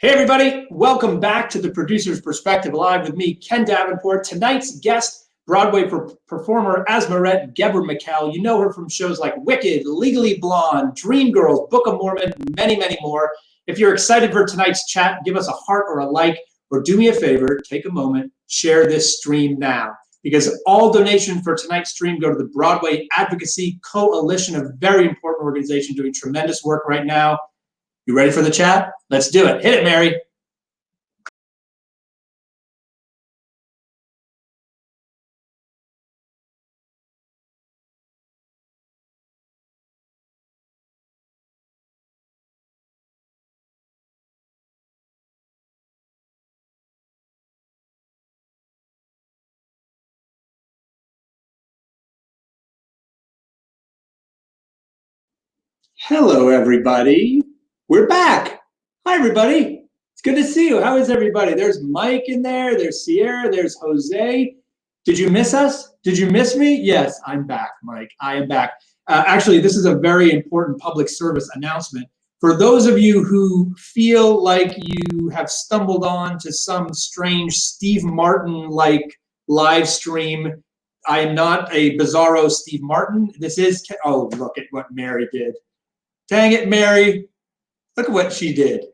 Hey everybody, welcome back to the Producer's Perspective Live with me, Ken Davenport. Tonight's guest, Broadway performer Asmeret Ghebremichael. You know her from shows like Wicked, Legally Blonde, Dreamgirls, Book of Mormon, many, many more. If you're excited for tonight's chat, give us a heart or a like, or do me a favor, take a moment, share this stream now. Because all donations for tonight's stream go to the Broadway Advocacy Coalition, a very important organization doing tremendous work right now. You ready for the chat? Let's do it. Hit it, Mary. Hello, everybody. We're back. Hi, everybody. It's good to see you. How is everybody? There's Mike in there. There's Sierra. There's Jose. Did you miss us? Did you miss me? Yes, I'm back, Mike. I am back. Actually, this is a very important public service announcement. For those of you who feel like you have stumbled on to some strange Steve Martin-like live stream, I am not a bizarro Steve Martin. This is, oh, look at what Mary did. Dang it, Mary. Look at what she did.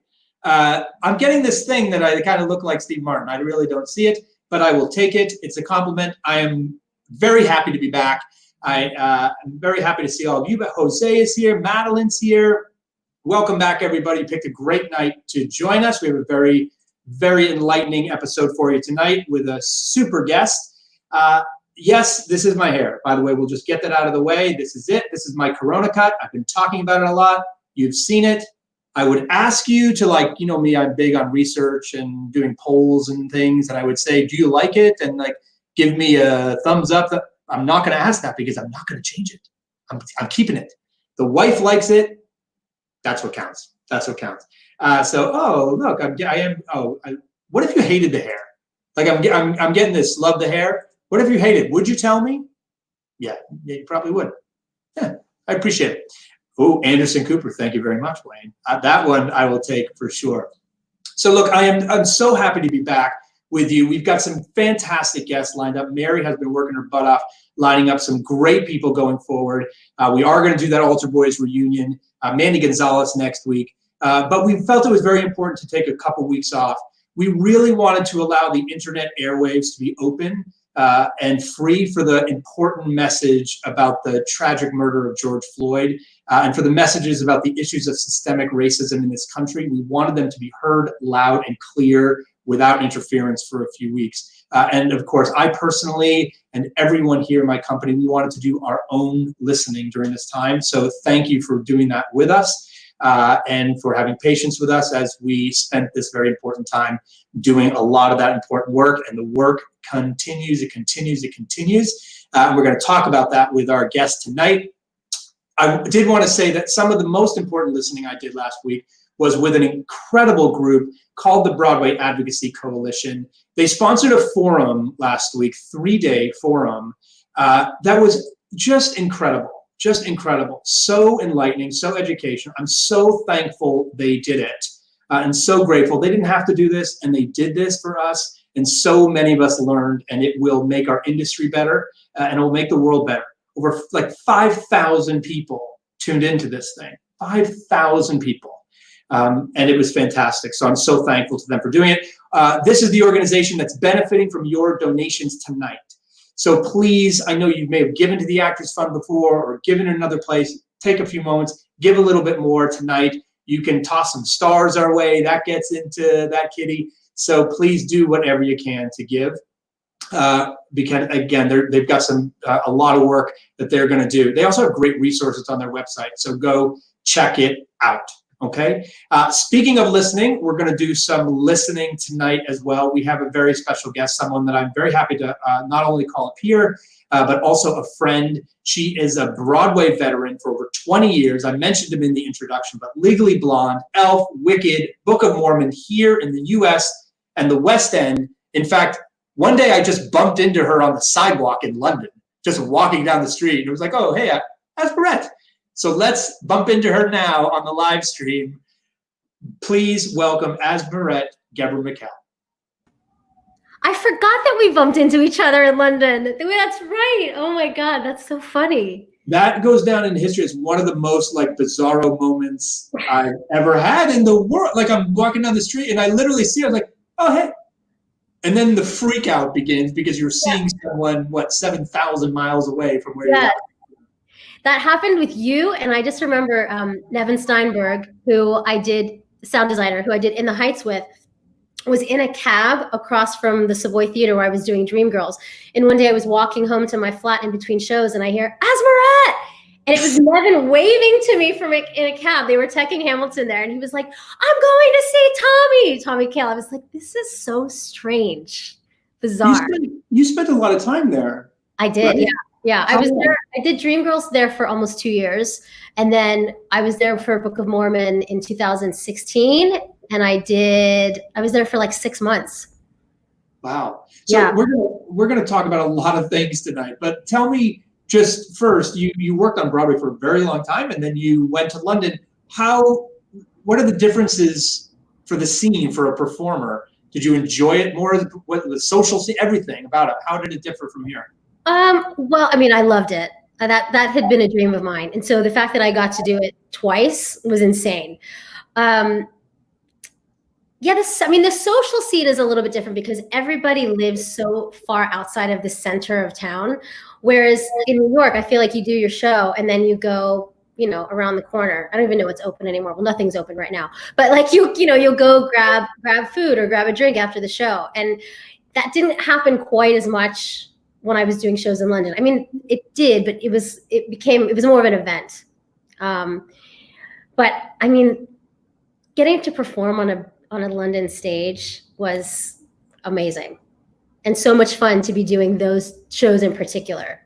I'm getting this thing that I kind of look like Steve Martin. I really don't see it, but I will take it. It's a compliment. I am very happy to be back. I'm very happy to see all of you, but Jose is here. Madeline's here. Welcome back, everybody. You picked a great night to join us. We have a very, very enlightening episode for you tonight with a super guest. Yes, this is my hair. By the way, we'll just get that out of the way. This is it. This is my Corona cut. I've been talking about it a lot. You've seen it. I would ask you to, like, you know me, I'm big on research and doing polls and things. And I would say, do you like it? And like, give me a thumbs up. I'm not going to ask that because I'm not going to change it. I'm keeping it. The wife likes it. That's what counts. That's what counts. Oh, look, what if you hated the hair? Like I'm getting this, love the hair. What if you hated? Would you tell me? Yeah, you probably would. Yeah, I appreciate it. Oh, Anderson Cooper, thank you very much, Wayne. That one I will take for sure. So look, I'm so happy to be back with you. We've got some fantastic guests lined up. Mary has been working her butt off, lining up some great people going forward. We are going to do that Altar Boys reunion. Mandy Gonzalez next week. But we felt it was very important to take a couple weeks off. We really wanted to allow the internet airwaves to be open and free for the important message about the tragic murder of George Floyd and for the messages about the issues of systemic racism in this country. We wanted them to be heard loud and clear without interference for a few weeks. And of course, I personally and everyone here in my company, we wanted to do our own listening during this time. So thank you for doing that with us. And for having patience with us as we spent this very important time doing a lot of that important work. And the work continues, it continues, it continues. We're going to talk about that with our guest tonight. I did want to say that some of the most important listening I did last week was with an incredible group called the Broadway Advocacy Coalition. They sponsored a forum last week, 3-day forum, that was just incredible. Just incredible, so enlightening, so educational. I'm so thankful they did it and so grateful. They didn't have to do this and they did this for us. And so many of us learned, and it will make our industry better and it will make the world better. Over like 5,000 people tuned into this thing, 5,000 people. And it was fantastic. So I'm so thankful to them for doing it. This is the organization that's benefiting from your donations tonight. So please, I know you may have given to the Actors Fund before or given in another place. Take a few moments, give a little bit more tonight. You can toss some stars our way. That gets into that kitty. So please do whatever you can to give. Because again, they've got a lot of work that they're going to do. They also have great resources on their website. So go check it out. Okay. Speaking of listening, we're going to do some listening tonight as well. We have a very special guest, someone that I'm very happy to not only call up here, but also a friend. She is a Broadway veteran for over 20 years. I mentioned him in the introduction, but Legally Blonde, Elf, Wicked, Book of Mormon here in the US and the West End. In fact, one day I just bumped into her on the sidewalk in London, just walking down the street. And it was like, oh, hey, Asmeret. So let's bump into her now on the live stream. Please welcome Asmeret Ghebremichael. I forgot that we bumped into each other in London. That's right. Oh my God, that's so funny. That goes down in history as one of the most like bizarro moments I've ever had in the world. Like I'm walking down the street and I literally see, I was like, oh, hey. And then the freak out begins because you're seeing someone, 7,000 miles away from where you're at. That happened with you. And I just remember Nevin Steinberg, who I did, sound designer, who I did In the Heights with, was in a cab across from the Savoy Theater where I was doing Dreamgirls. And one day I was walking home to my flat in between shows and I hear, Asmeret! And it was Nevin waving to me from in a cab. They were teching Hamilton there. And he was like, I'm going to see Tommy Kail. I was like, this is so strange, bizarre. You spent a lot of time there. I did, right? Yeah. I was there. I did Dreamgirls there for almost 2 years. And then I was there for Book of Mormon in 2016. And I was there for like 6 months. Wow. So we're gonna talk about a lot of things tonight, but tell me just first, you worked on Broadway for a very long time and then you went to London. What are the differences for the scene for a performer? Did you enjoy it more? What the social scene, everything about it? How did it differ from here? Well, I mean, I loved it. That had been a dream of mine. And so the fact that I got to do it twice was insane. The social scene is a little bit different because everybody lives so far outside of the center of town. Whereas in New York, I feel like you do your show and then you go, around the corner. I don't even know what's open anymore. Well, nothing's open right now. But like you'll go grab food or grab a drink after the show. And that didn't happen quite as much when I was doing shows in London. I mean, it did, but it was more of an event. But I mean, getting to perform on a London stage was amazing and so much fun to be doing those shows in particular.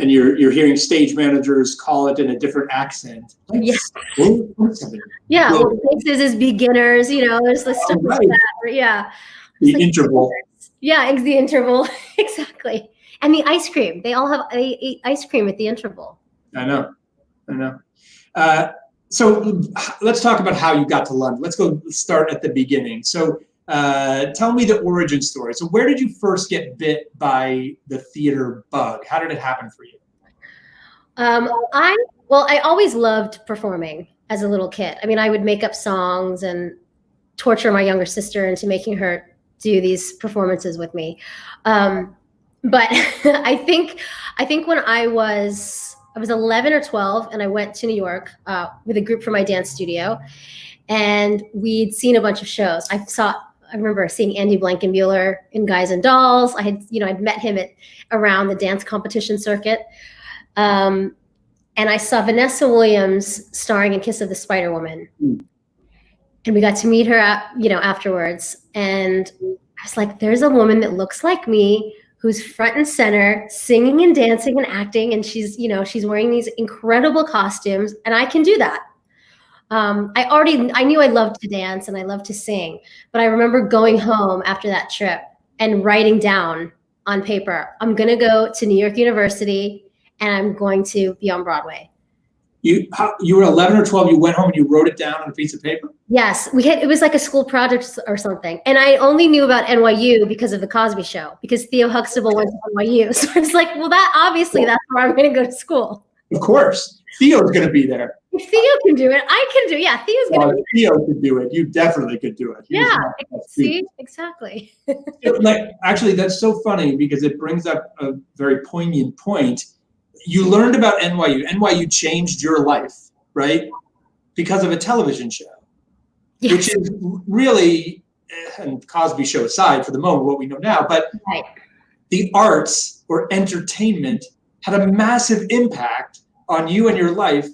And you're hearing stage managers call it in a different accent. Yeah. Well, this is beginners, there's the stuff like that. Yeah. The interval. Yeah, the interval. Exactly. And the ice cream. They eat ice cream at the interval. I know. So let's talk about how you got to London. Let's start at the beginning. So tell me the origin story. So where did you first get bit by the theater bug? How did it happen for you? I always loved performing as a little kid. I mean, I would make up songs and torture my younger sister into making her do these performances with me. But I think when I was 11 or 12 and I went to New York with a group from my dance studio and we'd seen a bunch of shows. I remember seeing Andy Blankenbuehler in Guys and Dolls. I'd met him around the dance competition circuit. And I saw Vanessa Williams starring in Kiss of the Spider Woman. And we got to meet her afterwards. And I was like, there's a woman that looks like me who's front and center, singing and dancing and acting. And she's wearing these incredible costumes and I can do that. I knew I loved to dance and I loved to sing, but I remember going home after that trip and writing down on paper, I'm going to go to New York University and I'm going to be on Broadway. You were 11 or 12, you went home and you wrote it down on a piece of paper? Yes, it was like a school project or something. And I only knew about NYU because of the Cosby Show, because Theo Huxtable went to NYU. So it's like, well, that's where I'm going to go to school. Of course. Theo's going to be there. If Theo can do it, I can do it. Yeah, Theo's going to be there. Theo could do it. You definitely could do it. See, exactly. Actually, that's so funny because it brings up a very poignant point. You learned about NYU. NYU changed your life, right? Because of a television show, yes. Which is really, and Cosby Show aside for the moment, what we know now, but right. The arts or entertainment had a massive impact on you and your life,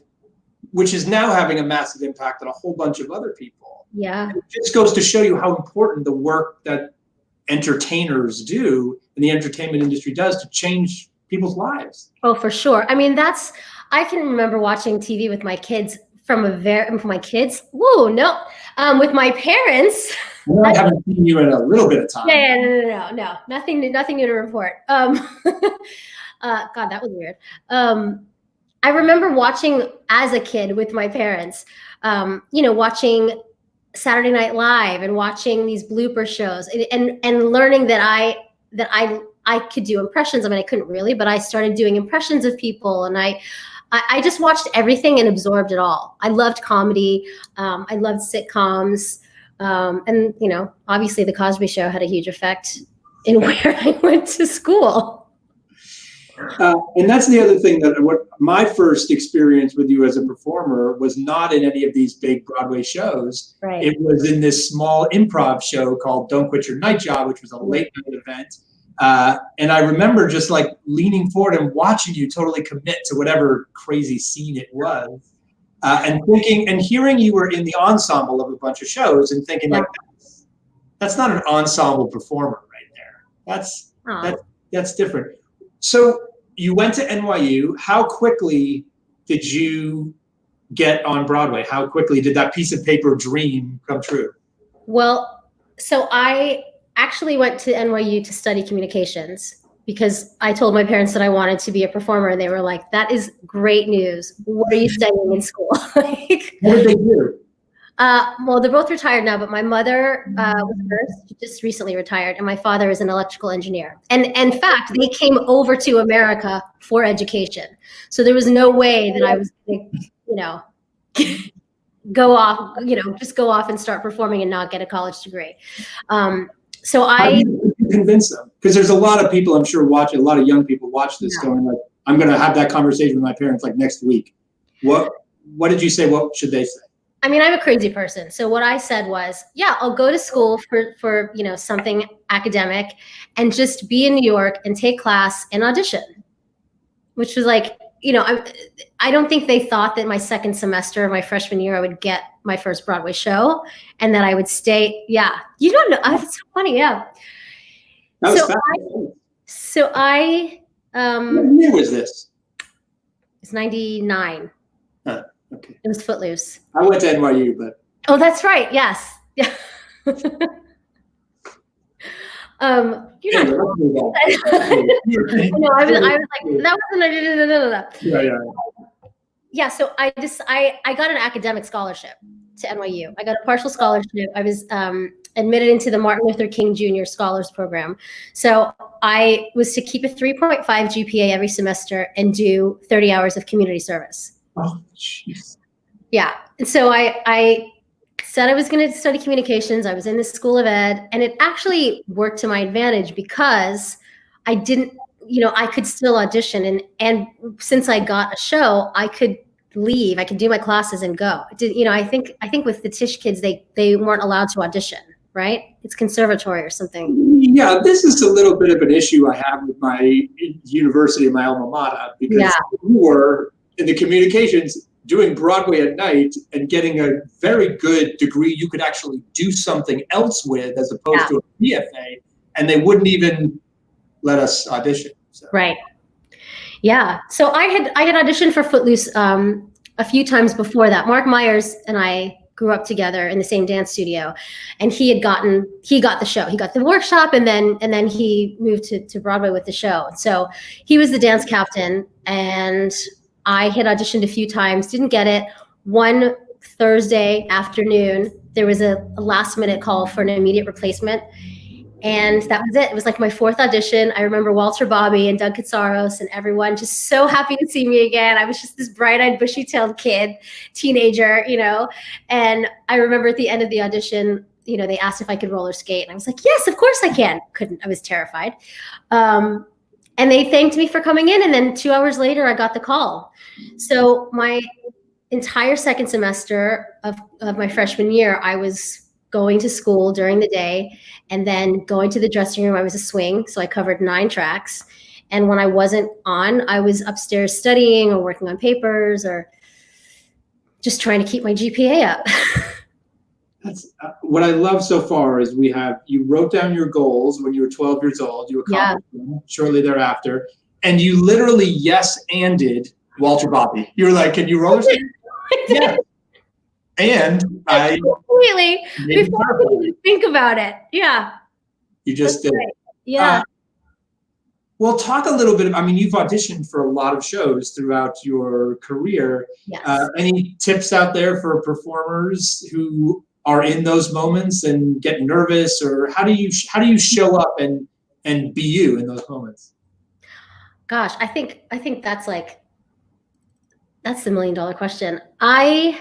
which is now having a massive impact on a whole bunch of other people. Yeah. It just goes to show you how important the work that entertainers do and the entertainment industry does to change people's lives. Oh, for sure. I mean, I can remember watching TV with my kids with my parents. Well, I haven't seen you in a little bit of time. No. Nothing new to report. God, that was weird. I remember watching as a kid with my parents, watching Saturday Night Live and watching these blooper shows and learning that I could do impressions. I mean, I couldn't really, but I started doing impressions of people, and I just watched everything and absorbed it all. I loved comedy. I loved sitcoms. And, you know, obviously the Cosby Show had a huge effect in where I went to school. And that's the other thing, that what my first experience with you as a performer was not in any of these big Broadway shows. Right. It was in this small improv show called Don't Quit Your Night Job, which was a late night event. And I remember just like leaning forward and watching you totally commit to whatever crazy scene it was. And thinking and hearing you were in the ensemble of a bunch of shows and thinking like, that's not an ensemble performer right there. That's different. So you went to NYU. How quickly did you get on Broadway? How quickly did that piece of paper dream come true? Well, so I actually went to NYU to study communications because I told my parents that I wanted to be a performer, and they were like, that is great news. What are you studying in school? Like, what did they do? Well, they're both retired now, but my mother was a nurse, just recently retired, and my father is an electrical engineer. And in fact, they came over to America for education. So there was no way that I was going to, you know, just go off and start performing and not get a college degree. So How did you convince them? Because there's a lot of people, I'm sure, watching, a lot of young people watch this going like, I'm going to have that conversation with my parents like next week. What did you say? What should they say? I mean, I'm a crazy person. So what I said was, yeah, I'll go to school for you know, something academic and just be in New York and take class and audition, which was like, you know, I don't think they thought that my second semester of my freshman year, I would get my first Broadway show and that I would stay. Yeah. You don't know. It's so funny. Yeah. That was what year was this? It's 99. Okay. It was Footloose. I went to NYU, but. Oh, that's right. Yes. Yeah. You're not. No, I was like, that wasn't. Yeah. Yeah. So I got an academic scholarship to NYU. I got a partial scholarship. I was admitted into the Martin Luther King Jr. Scholars Program. So I was to keep a 3.5 GPA every semester and do 30 hours of community service. Oh, jeez. Yeah. And so I said I was going to study communications. I was in the School of Ed, and it actually worked to my advantage because I didn't, you know, I could still audition. And since I got a show, I could leave. I could do my classes and go. You know, I think with the Tisch kids, they weren't allowed to audition, right? It's conservatory or something. Yeah, this is a little bit of an issue I have with my university, my alma mater, because you were in the communications doing Broadway at night and getting a very good degree you could actually do something else with as opposed to a BFA, and they wouldn't even let us audition. So. Right. Yeah. So I had auditioned for Footloose a few times before that. Mark Myers and I grew up together in the same dance studio, and he got the show. He got the workshop, and then he moved to Broadway with the show. So he was the dance captain, and I had auditioned a few times, didn't get it. One Thursday afternoon, there was a last minute call for an immediate replacement. And that was it. It was like my fourth audition. I remember Walter Bobby and Doug Katsaros and everyone just so happy to see me again. I was just this bright-eyed, bushy-tailed kid, teenager, you know. And I remember at the end of the audition, you know, they asked if I could roller skate. And I was like, yes, of course I can. Couldn't. I was terrified. And they thanked me for coming in. And then 2 hours later, I got the call. So my entire second semester of my freshman year, I was going to school during the day and then going to the dressing room. I was a swing, so I covered 9 tracks. And when I wasn't on, I was upstairs studying or working on papers or just trying to keep my GPA up. That's what I love so far is you wrote down your goals when you were 12 years old, you accomplished them shortly thereafter, and you literally yes-anded Walter Bobby. You were like, can you roller skate? Yeah. And I completely before I could even think about it. Yeah. You just did. Right. Yeah. Well, talk a little bit. I mean, you've auditioned for a lot of shows throughout your career. Yes. Any tips out there for performers who are in those moments and get nervous, or how do you show up and be you in those moments? Gosh, I think that's like, that's the $1 million question. I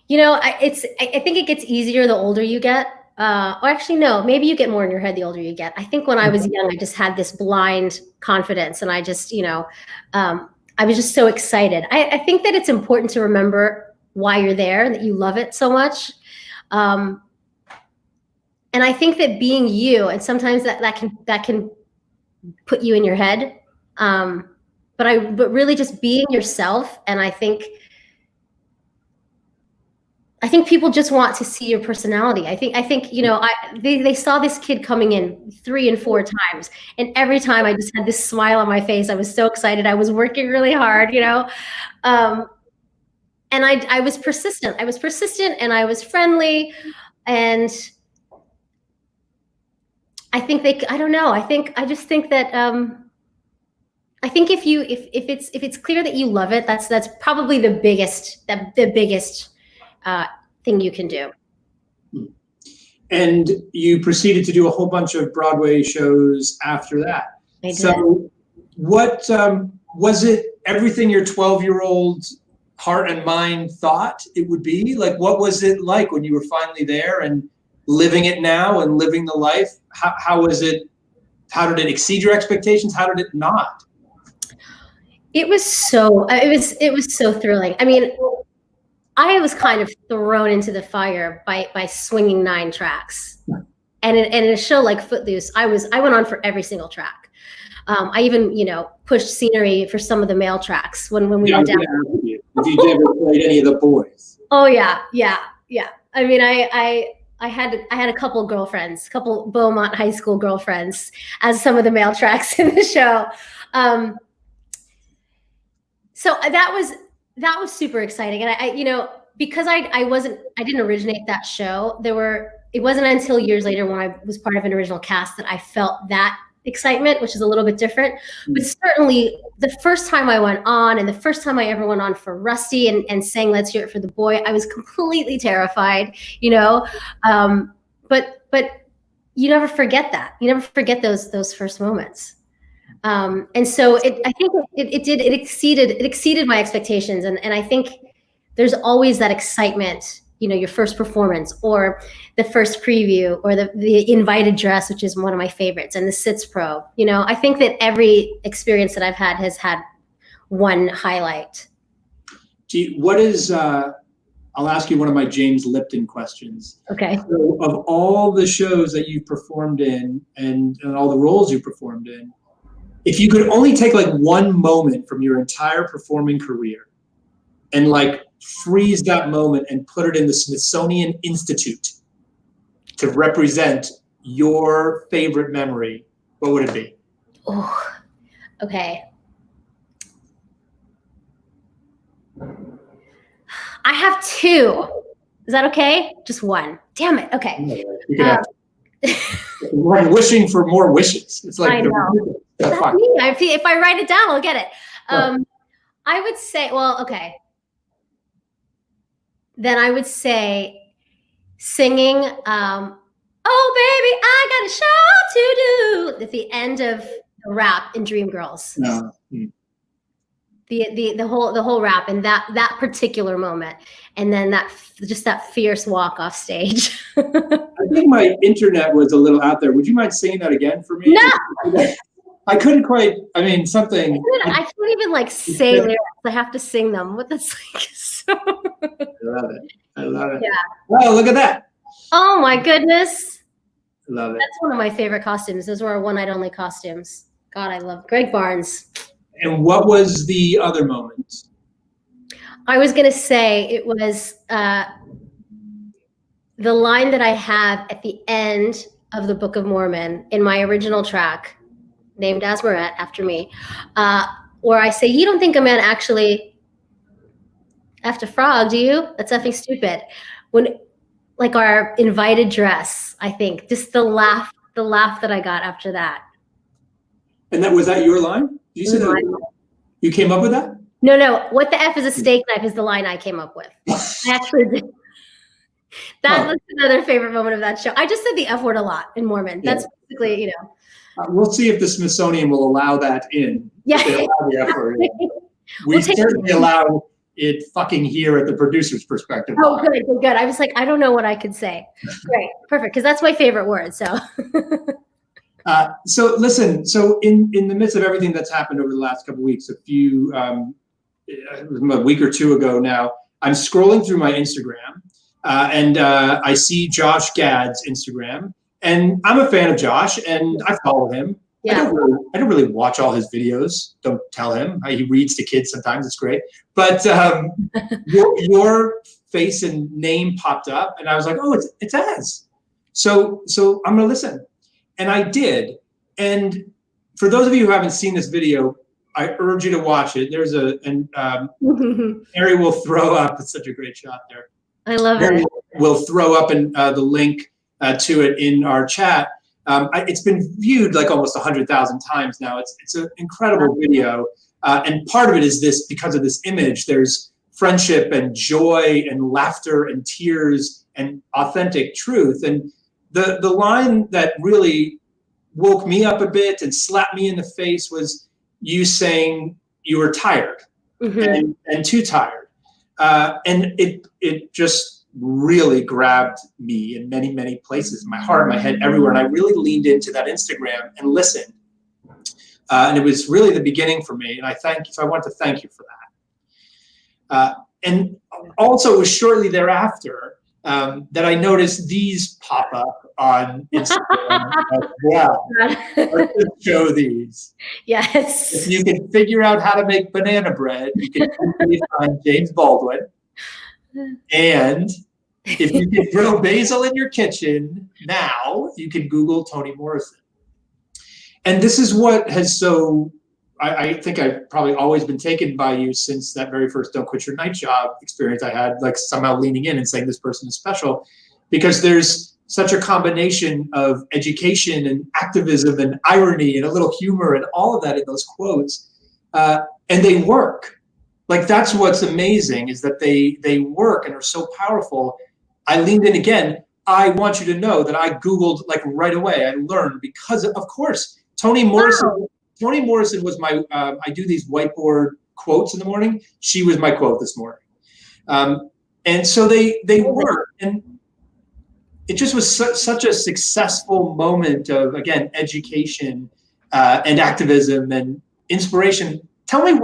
think it gets easier the older you get. Or actually, no, maybe you get more in your head the older you get. I think when I was young, I just had this blind confidence, and I just, I was just so excited. I think that it's important to remember why you're there and that you love it so much. And I think that being you, and sometimes that can put you in your head. But really just being yourself. And I think people just want to see your personality. I think they saw this kid coming in 3 and 4 times, and every time I just had this smile on my face. I was so excited. I was working really hard, and I was persistent. And I was friendly, and I think I don't know. I just think that I think if it's clear that you love it, that's probably the biggest thing you can do. And you proceeded to do a whole bunch of Broadway shows after that. I did. So what was it, everything your 12-year-old heart and mind thought it would be? Like, what was it like when you were finally there and living it now and living the life? How was it? How did it exceed your expectations? How did it not? It was so thrilling. I mean, I was kind of thrown into the fire by swinging 9 tracks, and in a show like Footloose, I went on for every single track. I even pushed scenery for some of the male tracks when we went down. If you ever played any of the boys. Oh yeah. I mean, I had a couple girlfriends, couple Beaumont High School girlfriends, as some of the male tracks in the show. So that was super exciting. And I because I didn't originate that show. It wasn't until years later when I was part of an original cast that I felt that excitement, which is a little bit different. But certainly the first time I went on, and the first time I ever went on for Rusty and sang Let's Hear It for the Boy, I was completely terrified, but you never forget that. You never forget those first moments. And so I think it exceeded my expectations. And I think there's always that excitement, your first performance, or the first preview, or the invited dress, which is one of my favorites, and the sits pro. I think that every experience that I've had has had one highlight. What is, I'll ask you one of my James Lipton questions. Okay. So of all the shows that you've performed in and all the roles you performed in, if you could only take like one moment from your entire performing career and like freeze that moment and put it in the Smithsonian Institute to represent your favorite memory, what would it be? Oh, okay. I have 2. Is that okay? Just one. Damn it. Okay. You could have I'm wishing for more wishes. It's like, I know. That's me. If I write it down, I'll get it. I would say, well, okay. Then I would say singing, "Oh baby, I got a show to do" at the end of the rap in Dreamgirls. No. The whole rap, and that particular moment, and then that fierce walk off stage. I think my internet was a little out there. Would you mind singing that again for me? No. I couldn't quite. I mean, something. I can't even say lyrics. I have to sing them. What that's like. So. I love it. Yeah. Oh, look at that. Oh my goodness. I love it. That's one of my favorite costumes. Those were our one night only costumes. God, I love Greg Barnes. And what was the other moment? I was gonna say it was the line that I have at the end of the Book of Mormon in my original track, named Asmeret after me, where I say, "You don't think a man actually have to frog, do you? That's effing stupid." When, like, our invited dress, I think, just the laugh that I got after that. And was that your line? Did you say that? You came up with that? No. What the F is a steak knife is the line I came up with. I actually did. That was another favorite moment of that show. I just said the F word a lot in Mormon. That's basically, you know. We'll see if the Smithsonian will allow that in. Yeah. They allow the F word. We certainly allow it fucking here at the producer's perspective. Oh, good. I was like, I don't know what I could say. Great, perfect, because that's my favorite word. So. So listen. So in the midst of everything that's happened over the last couple of weeks, a week or two ago now, I'm scrolling through my Instagram, and I see Josh Gad's Instagram, and I'm a fan of Josh, and I follow him. Yeah. I don't really watch all his videos. Don't tell him. He reads to kids sometimes. It's great. But your face and name popped up, and I was like, oh, it's Az. So I'm gonna listen, and I did. And for those of you who haven't seen this video, I urge you to watch it. There's Harry will throw up. It's such a great shot there. I love Harry it. We'll throw up the link to it in our chat. It's been viewed like almost 100,000 times now. It's an incredible video, and part of it is this because of this image. There's friendship and joy and laughter and tears and authentic truth. And the line that really woke me up a bit and slapped me in the face was you saying you were tired and too tired, and it just really grabbed me in many, many places, my heart, my head, everywhere. And I really leaned into that Instagram and listened. And it was really the beginning for me. And I want to thank you for that. And also it was shortly thereafter that I noticed these pop up on Instagram as well. Let's show these. Yes. If you can figure out how to make banana bread, you can easily find James Baldwin. And if you can grow basil in your kitchen now, you can Google Toni Morrison. And this is what has I think I've probably always been taken by you since that very first Don't Quit Your Night Job experience I had, like somehow leaning in and saying this person is special, because there's such a combination of education and activism and irony and a little humor and all of that in those quotes. And they work. Like, that's what's amazing, is that they work and are so powerful. I leaned in again. I want you to know that I Googled like right away. I learned because of course, Toni Morrison. Wow. Toni Morrison was my, I do these whiteboard quotes in the morning. She was my quote this morning. And so they work. And it just was such a successful moment of, again, education and activism and inspiration. Tell me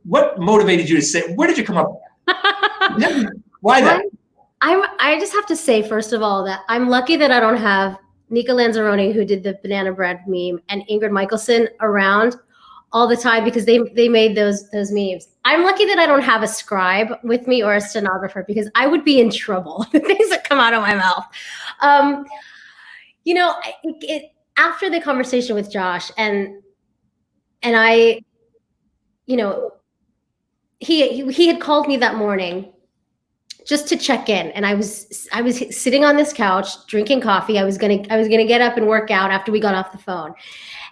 what motivated you to say, where did you come up with that? Why that? I just have to say, first of all, that I'm lucky that I don't have Nika Lanzarone, who did the banana bread meme, and Ingrid Michaelson around all the time, because they made those memes. I'm lucky that I don't have a scribe with me or a stenographer, because I would be in trouble. The things that come out of my mouth. You know, after the conversation with Josh and I, you know, he had called me that morning just to check in, and I was sitting on this couch drinking coffee. I was gonna get up and work out after we got off the phone,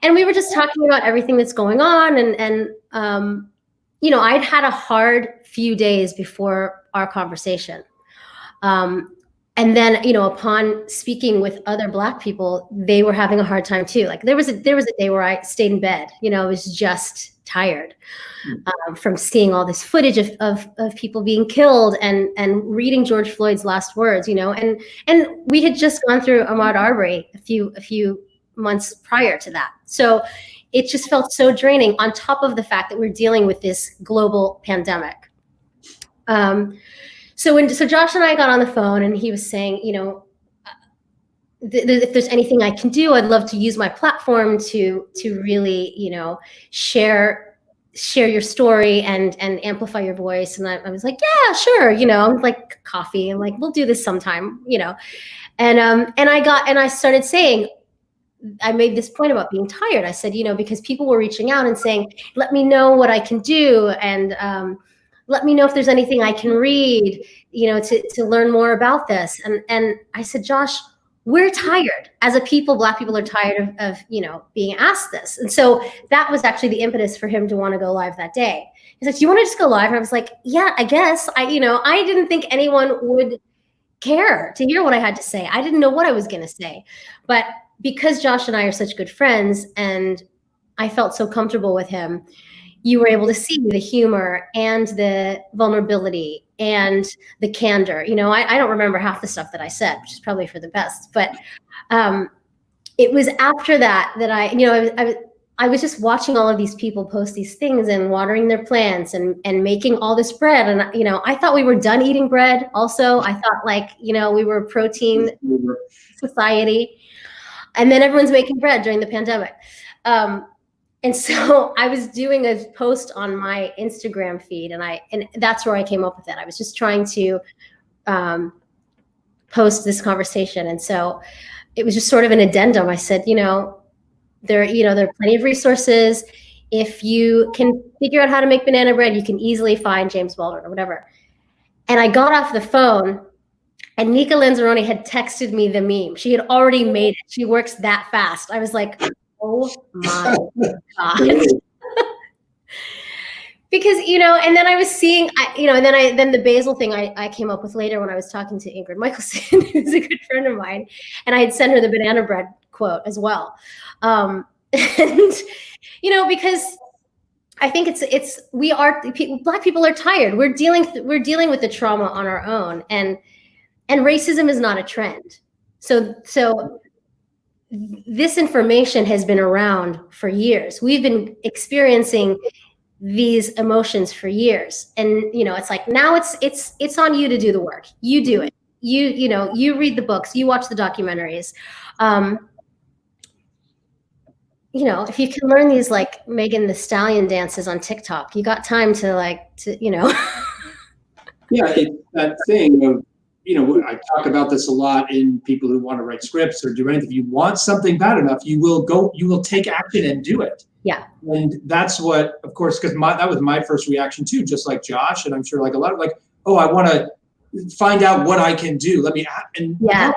and we were just talking about everything that's going on. And you know, I'd had a hard few days before our conversation, and then, you know, upon speaking with other Black people, they were having a hard time too. Like there was a day where I stayed in bed. You know, I was just tired from seeing all this footage of people being killed and reading George Floyd's last words, you know, and we had just gone through Ahmaud Arbery a few months prior to that. So it just felt so draining, on top of the fact that we're dealing with this global pandemic. So Josh and I got on the phone, and he was saying, you know, if there's anything I can do, I'd love to use my platform to really, you know, share your story and amplify your voice. And I was like, yeah, sure. You know, I'm like, coffee. I'm like, we'll do this sometime, you know. And I started saying, I made this point about being tired. I said, you know, because people were reaching out and saying, let me know what I can do. And let me know if there's anything I can read, you know, to learn more about this. And I said, Josh, we're tired as a people. Black people are tired of being asked this. And so that was actually the impetus for him to want to go live that day. He's like, do you want to just go live? And I was like, yeah, I guess. I didn't think anyone would care to hear what I had to say. I didn't know what I was going to say. But because Josh and I are such good friends and I felt so comfortable with him, you were able to see the humor and the vulnerability and the candor. I don't remember half the stuff that I said, which is probably for the best. But it was after that I was just watching all of these people post these things and watering their plants and making all this bread. And, I thought we were done eating bread. Also, I thought we were a protein society. And then everyone's making bread during the pandemic. And so I was doing a post on my Instagram feed and that's where I came up with it. I was just trying to post this conversation. And so it was just sort of an addendum. I said, there are plenty of resources. If you can figure out how to make banana bread, you can easily find James Baldwin or whatever. And I got off the phone and Nika Lanzarone had texted me the meme. She had already made it. She works that fast. I was like, oh my God. Because, and then I was seeing, then the basil thing I came up with later when I was talking to Ingrid Michelson, who's a good friend of mine. And I had sent her the banana bread quote as well. And, because I think Black people are tired. We're dealing with the trauma on our own, and racism is not a trend. So this information has been around for years. We've been experiencing these emotions for years, and it's like now it's on you to do the work. You do it. You read the books. You watch the documentaries. If you can learn these like Megan Thee Stallion dances on TikTok, you got time to. Yeah, it's that thing of, I talk about this a lot in people who want to write scripts or do anything. If you want something bad enough, you will take action and do it. Yeah. And that's what, of course, because that was my first reaction too, just like Josh, and I'm sure like a lot of I want to find out what I can do. Let me, and yeah.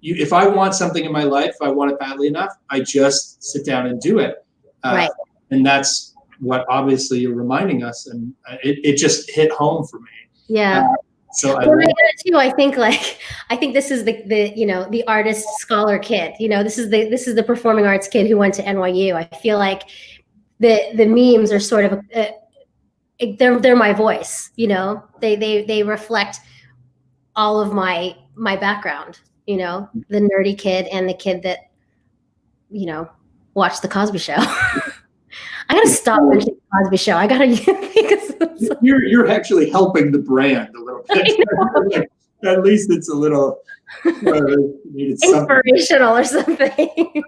If I want something in my life, if I want it badly enough, I just sit down and do it. Right. And that's what obviously you're reminding us, and it just hit home for me. Yeah. So I think this is the artist scholar kid. This is the performing arts kid who went to NYU. I feel like the memes are sort of they're my voice. They reflect all of my background. The nerdy kid and the kid that watched the Cosby Show. I gotta stop mentioning the Cosby Show. I gotta because you're actually helping the brand a little bit. At least it's a little inspirational or something.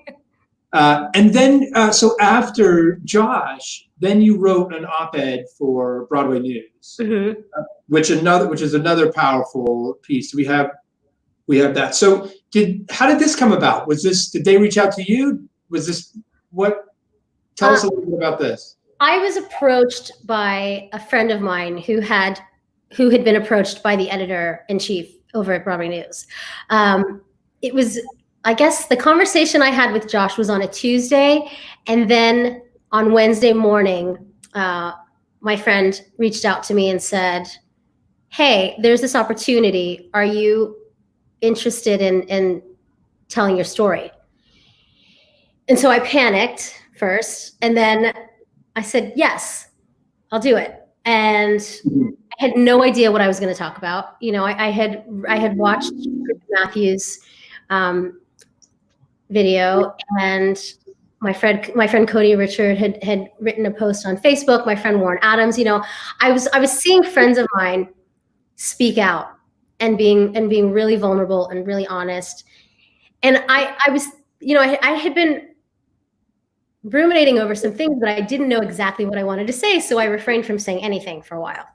And then, so after Josh, then you wrote an op-ed for Broadway News, mm-hmm. which is another powerful piece. We have that. So how did this come about? Did they reach out to you? Tell us a little bit about this. I was approached by a friend of mine who had been approached by the editor-in-chief over at Broadway News. It was, I guess, the conversation I had with Josh was on a Tuesday, and then on Wednesday morning, my friend reached out to me and said, "Hey, there's this opportunity. Are you interested in telling your story?" And so I panicked first, and then I said, "Yes, I'll do it." And I had no idea what I was going to talk about. I had watched Matthew's video, and my friend Cody Richard had written a post on Facebook. My friend Warren Adams, I was seeing friends of mine speak out and being really vulnerable and really honest. And I was, I had been ruminating over some things, but I didn't know exactly what I wanted to say. So I refrained from saying anything for a while.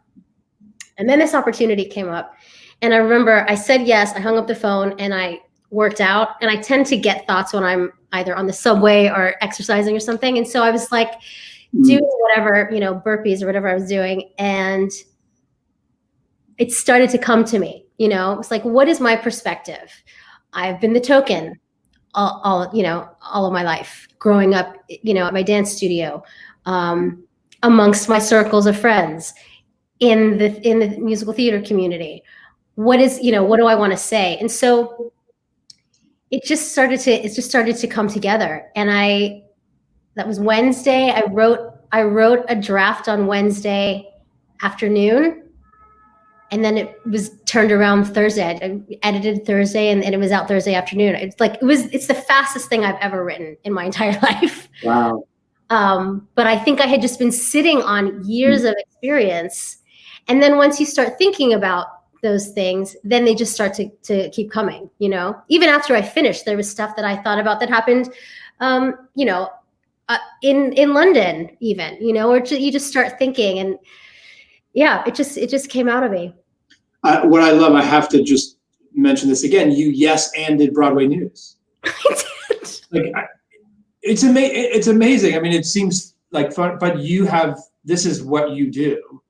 And then this opportunity came up, and I remember I said yes. I hung up the phone and I worked out, and I tend to get thoughts when I'm either on the subway or exercising or something. And so I was like doing whatever, burpees or whatever I was doing. And it started to come to me, it was like, what is my perspective I've been the token all of my life, growing up, at my dance studio, amongst my circles of friends, in the musical theater community. What do I want to say? And so it just started to come together. And that was Wednesday. I wrote a draft on Wednesday afternoon, and then it was turned around Thursday. I edited Thursday, and it was out Thursday afternoon. It's the fastest thing I've ever written in my entire life. Wow. But I think I had just been sitting on years of experience. And then once you start thinking about those things, then they just start to keep coming, Even after I finished, there was stuff that I thought about that happened, in London even, or you just start thinking, and yeah, it just came out of me. What I love, I have to just mention this again. You did Broadway News. I did. It's amazing. I mean, it seems like fun, but this is what you do,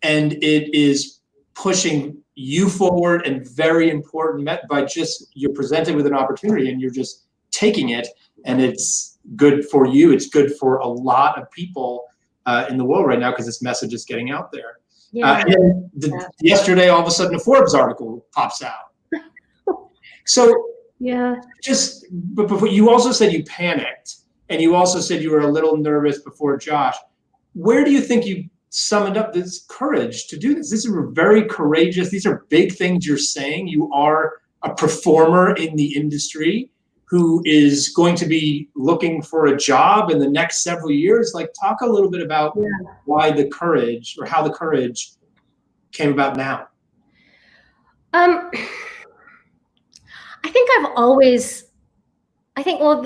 and it is pushing you forward, and very important by just, you're presented with an opportunity and you're just taking it, and it's good for you. It's good for a lot of people in the world right now, because this message is getting out there. Yeah. And then yesterday, all of a sudden, a Forbes article pops out. So yeah. But you also said you panicked, and you also said you were a little nervous before Josh. Where do you think you summoned up this courage to do this? This is very courageous. These are big things you're saying. You are a performer in the industry who is going to be looking for a job in the next several years. Talk a little bit about why the courage, or how the courage came about now. Well,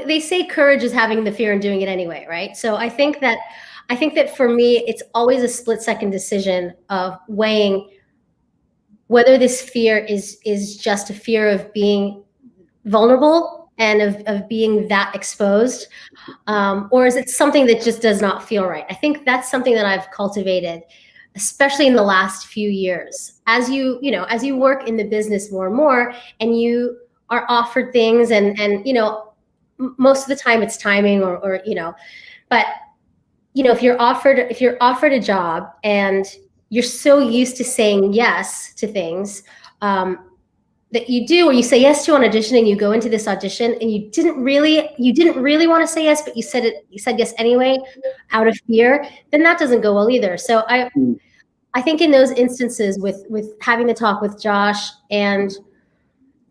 they say courage is having the fear and doing it anyway, right? So I think that for me, it's always a split-second decision of weighing whether this fear is just a fear of being vulnerable and of being that exposed, or is it something that just does not feel right? I think that's something that I've cultivated, especially in the last few years. As you work in the business more and more, and you are offered things, and most of the time it's timing, or but if you're offered a job and you're so used to saying yes to things, that you do, or you say yes to an audition, and you go into this audition and you didn't really want to say yes, but you said yes anyway out of fear, then that doesn't go well either. So I think in those instances, with having the talk with Josh, and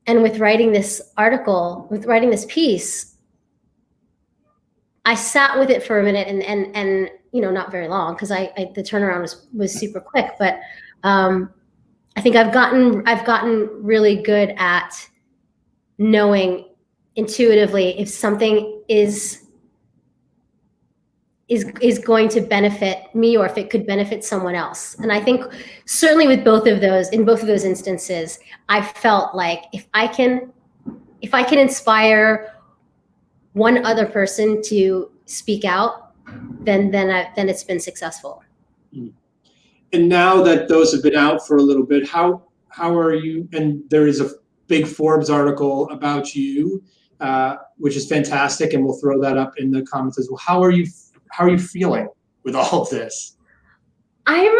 with writing this article, with writing this piece, I sat with it for a minute, and not very long, because the turnaround was super quick, but I think I've gotten really good at knowing intuitively if something is going to benefit me, or if it could benefit someone else. And I think certainly in both of those instances, I felt like if I can inspire one other person to speak out, then it's been successful. And now that those have been out for a little bit, how are you? And there is a big Forbes article about you, which is fantastic, and we'll throw that up in the comments as well. How are you feeling with all of this? I'm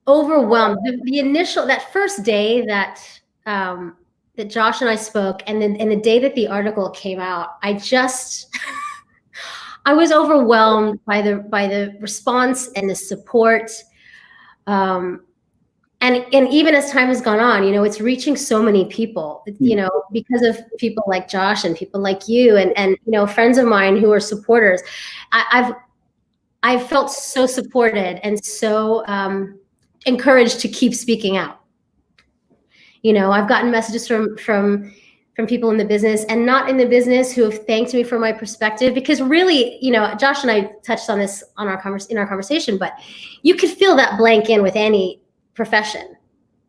overwhelmed. That first day that Josh and I spoke, and the day that the article came out, I was overwhelmed by the response and the support, and even as time has gone on, it's reaching so many people, because of people like Josh and people like you, and friends of mine who are supporters. I've felt so supported and so encouraged to keep speaking out. I've gotten messages from people in the business and not in the business who have thanked me for my perspective, because really, Josh and I touched on this in our conversation, but you could fill that blank in with any profession.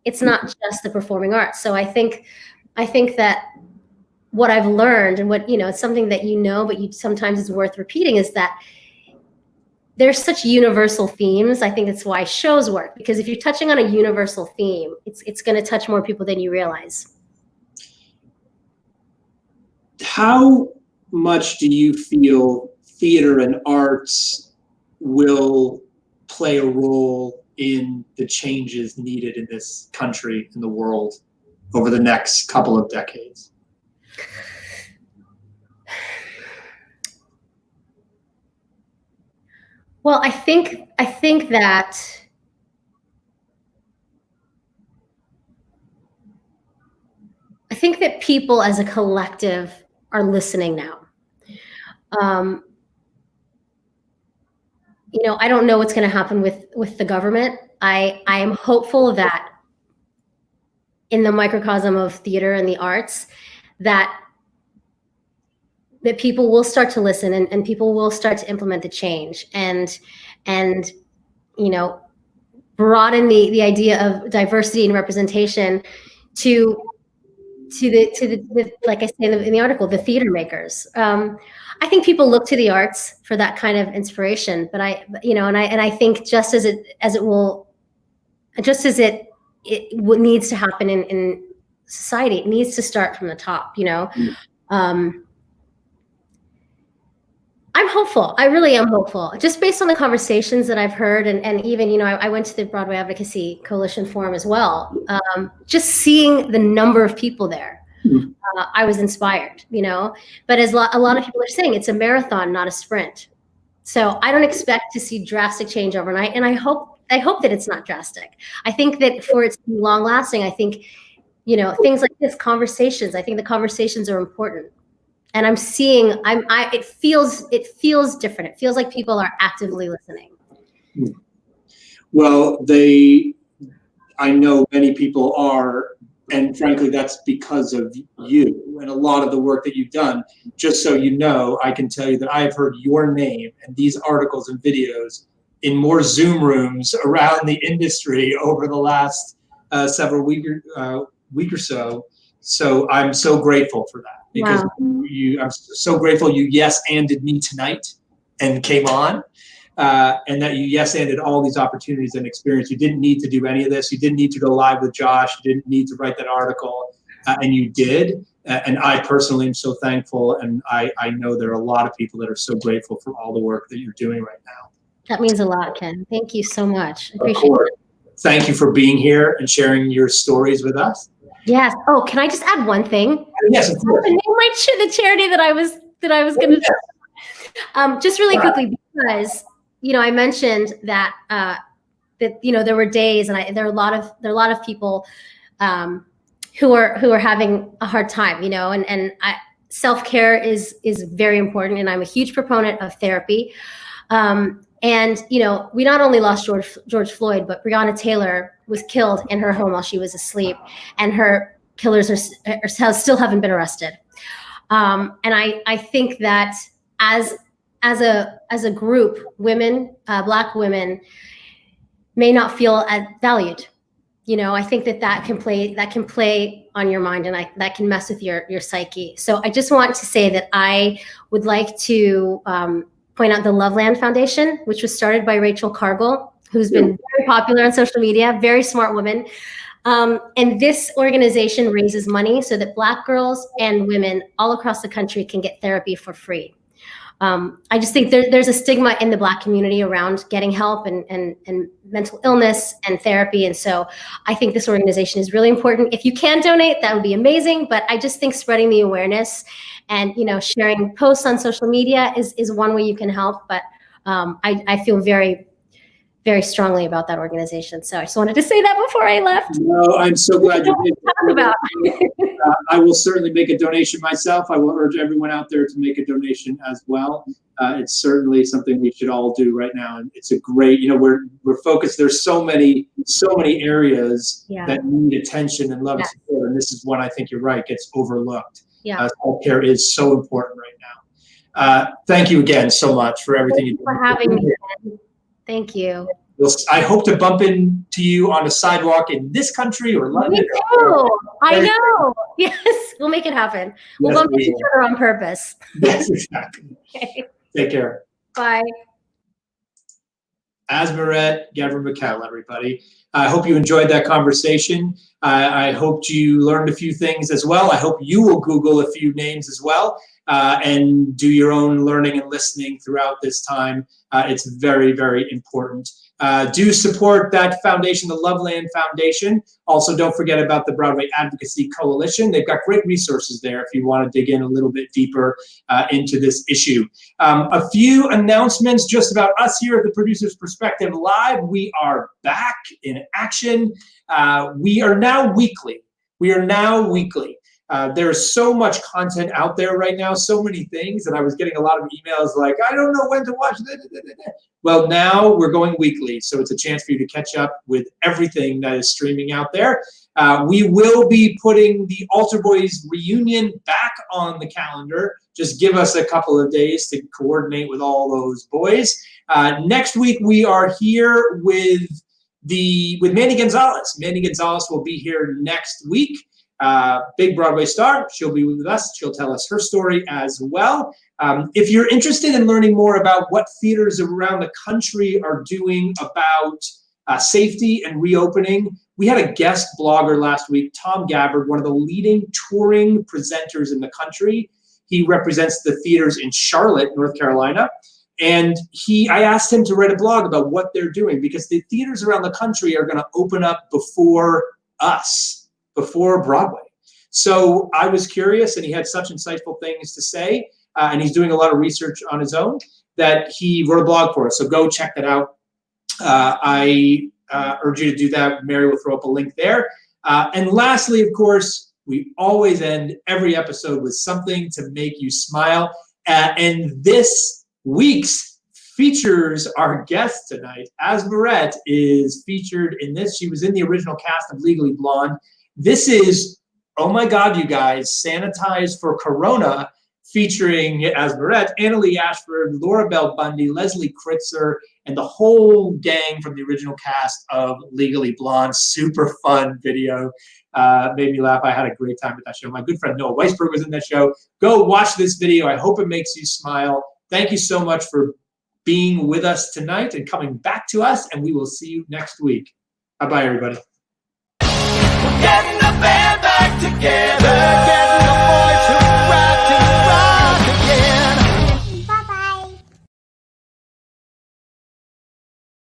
It's not just the performing arts. So I think that what I've learned, and what, it's something that but sometimes it's worth repeating, is that there's such universal themes. I think it's why shows work, because if you're touching on a universal theme, it's going to touch more people than you realize. How much do you feel theater and arts will play a role in the changes needed in this country, in the world, over the next couple of decades? Well, I think that people as a collective are listening now. You know, I don't know what's going to happen with the government. I am hopeful that in the microcosm of theater and the arts, that people will start to listen, and people will start to implement the change, and you know, broaden the idea of diversity and representation to the like I say in the article, the theater makers. I think people look to the arts for that kind of inspiration, but I think just as it needs to happen in society, it needs to start from the top, you know. I'm hopeful. I really am hopeful, just based on the conversations that I've heard, and even, you know, I went to the Broadway Advocacy Coalition Forum as well. Just seeing the number of people there, I was inspired, you know. But as a lot of people are saying, it's a marathon, not a sprint. So I don't expect to see drastic change overnight, and I hope that it's not drastic. I think that for it to be long lasting, I think, you know, things like this, conversations. I think the conversations are important. And I'm seeing, it feels different. It feels like people are actively listening. Well, I know many people are, and frankly, that's because of you and a lot of the work that you've done. Just so you know, I can tell you that I have heard your name and these articles and videos in more Zoom rooms around the industry over the last several week or so. So I'm so grateful for that. Because wow. I'm so grateful you yes-anded me tonight and came on, and that you yes-anded all these opportunities and experience. You didn't need to do any of this. You didn't need to go live with Josh. You didn't need to write that article, and you did. And I personally am so thankful, and I know there are a lot of people that are so grateful for all the work that you're doing right now. That means a lot, Ken. Thank you so much. I appreciate it. Thank you for being here and sharing your stories with us. Yes. Oh, can I just add one thing? Yes, of course. The charity that I was going to just really quickly, because, you know, I mentioned that you know, there were days, and there are a lot of people who are having a hard time, you know, and self-care is very important, and I'm a huge proponent of therapy. And, you know, we not only lost George Floyd, but Breonna Taylor was killed in her home while she was asleep, and her killers still haven't been arrested. And I think that as a group, women, Black women, may not feel valued. You know, I think that can play on your mind, and that can mess with your psyche. So I just want to say that I would like to point out the Loveland Foundation, which was started by Rachel Cargill, who's been very popular on social media, very smart woman. And this organization raises money so that Black girls and women all across the country can get therapy for free. I just think there's a stigma in the Black community around getting help and mental illness and therapy. And so I think this organization is really important. If you can donate, that would be amazing. But I just think spreading the awareness and, you know, sharing posts on social media is one way you can help. But I feel very, very strongly about that organization. So I just wanted to say that before I left. No, I'm so glad you did. Talk about. I will certainly make a donation myself. I will urge everyone out there to make a donation as well. It's certainly something we should all do right now. And it's a great, you know, we're focused. There's so many areas that need attention and love and support. And this is one, I think you're right, gets overlooked. Self-care is so important right now. Thank you again so much for everything you do. For having me. Thank you. I hope to bump into you on a sidewalk in this country or London. Me too. I know. Yes, we'll make it happen. We'll bump into each other on purpose. Yes, exactly. Okay. Take care. Bye. Asmeret Ghebremichael, everybody. I hope you enjoyed that conversation. I hope you learned a few things as well. I hope you will Google a few names as well and do your own learning and listening throughout this time. It's very, very important. Do support that foundation, the Loveland Foundation. Also, don't forget about the Broadway Advocacy Coalition. They've got great resources there if you want to dig in a little bit deeper into this issue. A few announcements just about us here at the Producer's Perspective Live. We are back in action. We are now weekly. There's so much content out there right now, so many things, and I was getting a lot of emails like, I don't know when to watch this. Well, now we're going weekly, so it's a chance for you to catch up with everything that is streaming out there. We will be putting the Altar Boys reunion back on the calendar. Just give us a couple of days to coordinate with all those boys. Next week, we are here with Mandy Gonzalez. Mandy Gonzalez will be here next week. Big Broadway star. She'll be with us. She'll tell us her story as well. If you're interested in learning more about what theaters around the country are doing about safety and reopening, we had a guest blogger last week, Tom Gabbard, one of the leading touring presenters in the country. He represents the theaters in Charlotte, North Carolina. And I asked him to write a blog about what they're doing because the theaters around the country are going to open up before us, before Broadway. So I was curious, and he had such insightful things to say, and he's doing a lot of research on his own, that he wrote a blog for us. So go check that out. I urge you to do that. Mary will throw up a link there. And lastly, of course, we always end every episode with something to make you smile. And this week's features our guest tonight. Asmeret is featured in this. She was in the original cast of Legally Blonde. This is, oh my God, you guys, Sanitized for Corona, featuring Asmeret, Annalee Ashford, Laura Bell Bundy, Leslie Kritzer, and the whole gang from the original cast of Legally Blonde. Super fun video. Made me laugh. I had a great time with that show. My good friend Noah Weisberg was in that show. Go watch this video. I hope it makes you smile. Thank you so much for being with us tonight and coming back to us, and we will see you next week. Bye-bye, everybody. Getting the band back together.